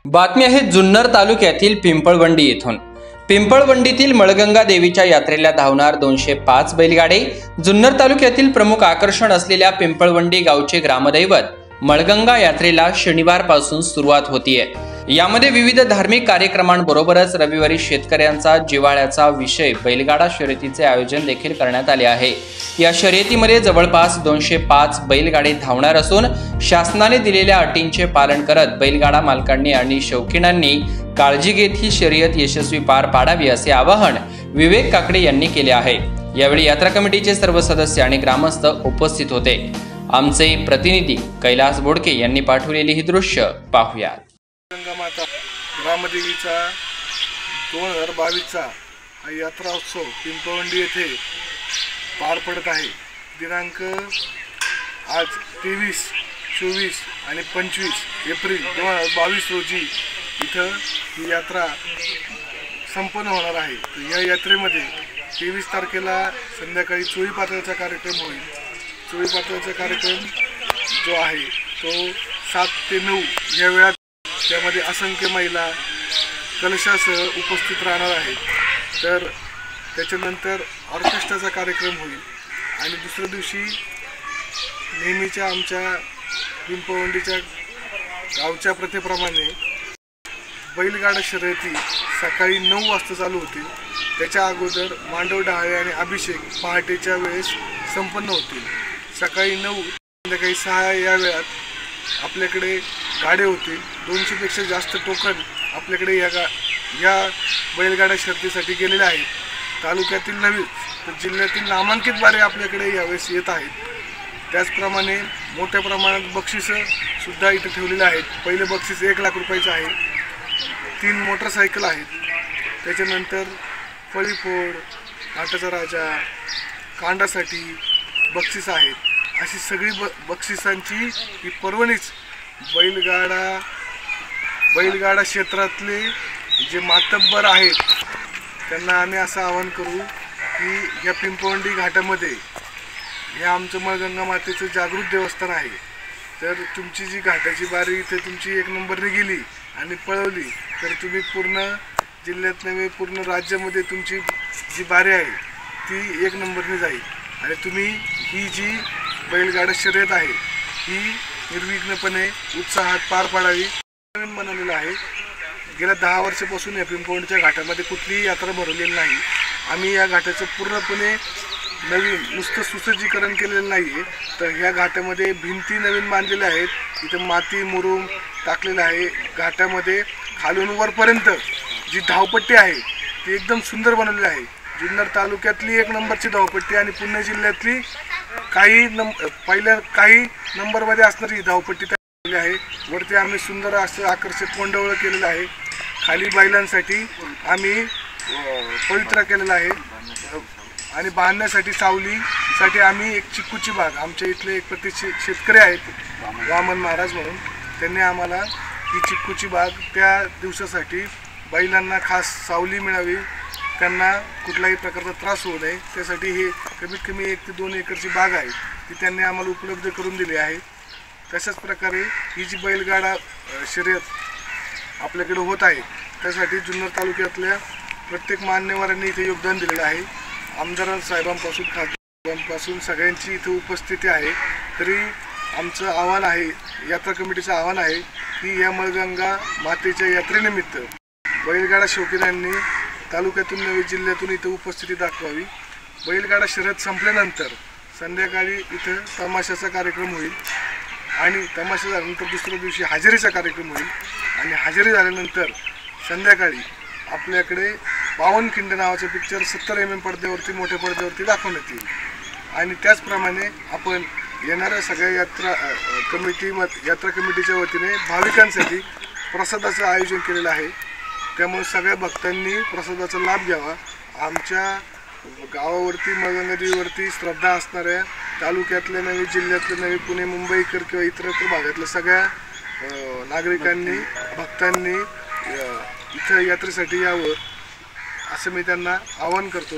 बातमी आहे जुन्नर तालुक्यातील पिंपळवंडी येथून। पिंपळवंडीतील मळगंगा देवीच्या यात्रेला धावणार 205 बैलगाडे। जुन्नर तालुक्यातील प्रमुख आकर्षण असलेल्या पिंपळवंडी गावचे ग्रामदैवत मळगंगा यात्रेला शनिवारपासून सुरुवात होतीये। यामध्ये विविध धार्मिक कार्यक्रमांबरोबरच रविवारी शेतकऱ्यांचा जिव्हाळ्याचा विषय बैलगाडा शर्यतीचे आयोजन देखील करण्यात आले आहे। या शर्यतीमध्ये जवळपास 205 बैलगाडे धावणार असून शासनाने दिलेल्या अटींचे पालन करत बैलगाडा मालकांनी आणि शौकीनांनी काळजी घेत ही शर्यत यशस्वी पार पाडावी असे आवाहन विवेक काकडे यांनी केले आहे। यावेळी यात्रा कमिटीचे सर्व सदस्य आणि ग्रामस्थ उपस्थित होते। आमचे प्रतिनिधी कैलास बोडके यांनी पाठवलेली ही दृश्य पाहूया। गंगामाता ग्रामदेवीचा 2022चा हा यात्रा उत्सव पिंपळवंडी येथे पार पडत आहे। दिनांक आज 23, 24 आणि 25 एप्रिल 2022 रोजी इथं ही यात्रा संपन्न होणार आहे। या यात्रेमध्ये 23 तारखेला संध्याकाळी चोळी पातळीचा कार्यक्रम होईल। चोळी पातळीचा कार्यक्रम जो आहे तो 7 ते 9 या वेळात त्यामध्ये असंख्य महिला कलशासह उपस्थित राहणार आहेत। तर त्याच्यानंतर ऑर्केस्ट्राचा कार्यक्रम होईल आणि दुसऱ्या दिवशी नेहमीच्या आमच्या पिंपळवंडीच्या गावच्या प्रथेप्रमाणे बैलगाडा शर्यती सकाळी 9 वाजता चालू होतील। त्याच्या अगोदर मांडव डहाळे आणि अभिषेक पहाटेच्या वेळेस संपन्न होतील। सकाळी 9 संध्याकाळी 6 या वेळात आपल्याकडे गाडे होतील। 200 पेक्षा जास्त टोकन आपल्याकडे या बैलगाडा शर्यतीसाठी गेलेले आहेत। तालुक्यातील नवीन तर जिल्ह्यातील नामांकित बारे आपल्याकडे यावेळेस येत आहेत। त्याचप्रमाणे मोठ्या प्रमाणात बक्षिसं सुद्धा इथे ठेवलेले आहेत। पहिले बक्षीस 1 लाख रुपयाचं आहे। 3 मोटरसायकल आहेत। त्याच्यानंतर फळीफोड, घाटाचा राजा, कांडासाठी बक्षीस आहेत। अशी सगळी बक्षिसांची ही पर्वणीच बैलगाडा क्षेत्रातले जे मातब्बर आहेत त्यांना आम्ही असं आवाहन करू की या पिंपळवंडी घाटामध्ये हे आमचं मळगंगा मातेचं जागृत देवस्थान आहे। तर तुमची जी घाटाची बारी इथे तुमची 1 नंबरने गेली आणि पळवली तर तुम्ही पूर्ण जिल्ह्यात नव्हे पूर्ण राज्यामध्ये तुमची जी बारी आहे ती 1 नंबरने जाईल आणि तुम्ही ही जी बैलगाडा शर्यत आहे ही निर्विघ्नपणे उत्साहात पार पाडावी नवीन बनवलेलं आहे। गेल्या 10 वर्षापासून या पिंपळवंडीच्या घाटामध्ये कुठलीही यात्रा भरवलेली नाही। आम्ही या घाटाचं पूर्णपणे नवीन नुसतं सुसज्जीकरण केलेलं नाही आहे। तर ह्या घाटामध्ये भिंती नवीन बांधलेल्या आहेत। इथं माती मुरुम टाकलेलं आहे। घाटामध्ये खालून वरपर्यंत जी धावपट्टी आहे ती एकदम सुंदर बनवलेली आहे। जुन्नर तालुक्यातली 1 नंबरची धावपट्टी आणि पुणे जिल्ह्यातली काही नंबरमध्ये असणारी धावपट्टी तयार आहे। वरती आम्ही सुंदर असं आकर्षक कोंडवळं केलेलं आहे। खाली बैलांसाठी आम्ही पवित्रा केलेला आहे आणि बांधण्यासाठी सावलीसाठी आम्ही एक चिक्कूची बाग आमच्या इथले एक प्रतिष्ठित शेतकरी आहेत वामन महाराज म्हणून त्यांनी आम्हाला ही चिक्कूची बाग त्या दिवसासाठी बैलांना खास सावली मिळावी, त्यांना कुठलाही प्रकारचा त्रास होऊ नये त्यासाठी हे कमीत कमी 1 ते 2 एकरची बाग आहे ती त्यांनी आम्हाला उपलब्ध करून दिली आहे। तशाच प्रकारे ही जी बैलगाडा शर्यत आपल्याकडे होत आहे त्यासाठी जुन्नर तालुक्यातल्या प्रत्येक मान्यवरांनी इथे योगदान दिलेलं आहे। आमदार साहेबांपासून खासदारांपासून सगळ्यांची इथे उपस्थिती आहे। तरी आमचं आव्हान आहे, यात्रा कमिटीचं आव्हान आहे की या मळगंगा मातेच्या यात्रेनिमित्त बैलगाडा शौकीनांनी तालुक्यातून नवी जिल्ह्यातून इथं उपस्थिती दाखवावी। बैलगाडा शर्यत संपल्यानंतर संध्याकाळी इथं तमाशाचा कार्यक्रम होईल आणि तमाशा झाल्यानंतर दुसऱ्या दिवशी हजेरीचा कार्यक्रम होईल आणि हजेरी झाल्यानंतर संध्याकाळी आपल्याकडे पावनखिंड नावाचा पिक्चर 70 mm पडद्यावरती मोठ्या पडद्यावरती दाखवण्यात येईल। आणि त्याचप्रमाणे आपण येणाऱ्या सगळ्या यात्रा कमिटीच्या वतीने भाविकांसाठी प्रसादाचं आयोजन केलेलं आहे। त्यामुळे सगळ्या भक्तांनी प्रसादाचा लाभ घ्यावा। आमच्या गावावरती मळगंगा देवीवरती श्रद्धा असणाऱ्या तालुक्यातल्या नवी जिल्ह्यातल्या नवी पुणे मुंबईकर किंवा इतरत्र भागातल्या सगळ्या नागरिकांनी भक्तांनी इथं यात्रेसाठी यावं असं मी त्यांना आवाहन करतो।